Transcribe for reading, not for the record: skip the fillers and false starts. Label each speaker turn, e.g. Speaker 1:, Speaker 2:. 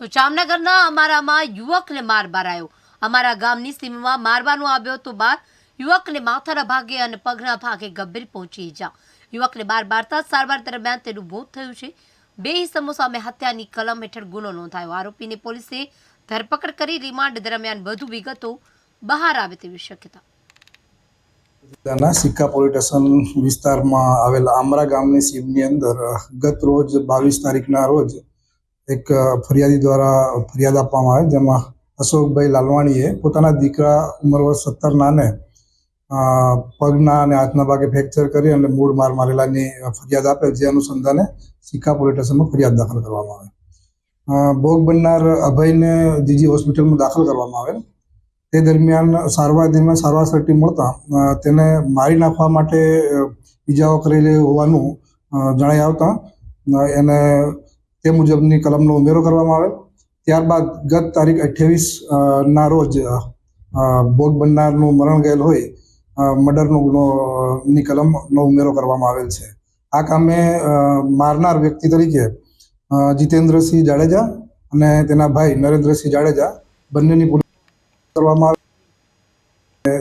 Speaker 1: તો જામનગરના અમારામાં યુવકને માર મારાયો। અમારા ગામની સીમમાં મારવાનો આવ્યો તો બાર યુવકને માથાના ભાગે અને પગના ભાગે ગંભીર પહોંચી ઇજા। યુવકને બાર મારતા સારવાર દરમિયાન તેનું મોત થયું છે। બે ઇસમો સામે હત્યાની કલમ હેઠળ ગુનો નોંધાયો। આરોપીની પોલીસે ધરપકડ કરી રિમાન્ડ દરમિયાન વધુ વિગતો બહાર આવે તેવી શક્યતા।
Speaker 2: સિક્કા પોલીસ સ્ટેશન વિસ્તારમાં આવેલા આમરા ગામની સીમની અંદર ગત રોજ 22 તારીખના રોજ એક ફરિયાદી દ્વારા ફરિયાદ આપવામાં આવી, જેમાં અશોકભાઈ લાલવાણીએ પોતાના દીકરા ઉંમર વર્ષ 17નાને પગના અને હાથના ભાગે ફ્રેક્ચર કરી અને મૂળ માર મારેલાની ફરિયાદ આપે, જે અનુસંધાને સિક્કા પોલીસ સ્ટેશનમાં ફરિયાદ દાખલ કરવામાં આવે। ભોગ બનનાર અભયને જીજી હોસ્પિટલમાં દાખલ કરવામાં આવેલ। તે દરમિયાન સારવાર સર્ટી મળતા તેને મારી નાખવા માટે ઈજાઓ કરેલી હોવાનું જણાઈ આવતા એને તે મુજબની કલમનો ઉમેરો કરવામાં આવેલ। ત્યારબાદ ગત તારીખ 28ના રોજ ભોગ બનનારનું મરણ ગયેલ હોય મર્ડરનો ગુનોની કલમનો ઉમેરો કરવામાં આવેલ છે। આ કામે મારનાર વ્યક્તિ તરીકે જીતેન્દ્રસિંહ જાડેજા અને તેના ભાઈ નરેન્દ્રસિંહ જાડેજા બંનેની કરવામાં આવે।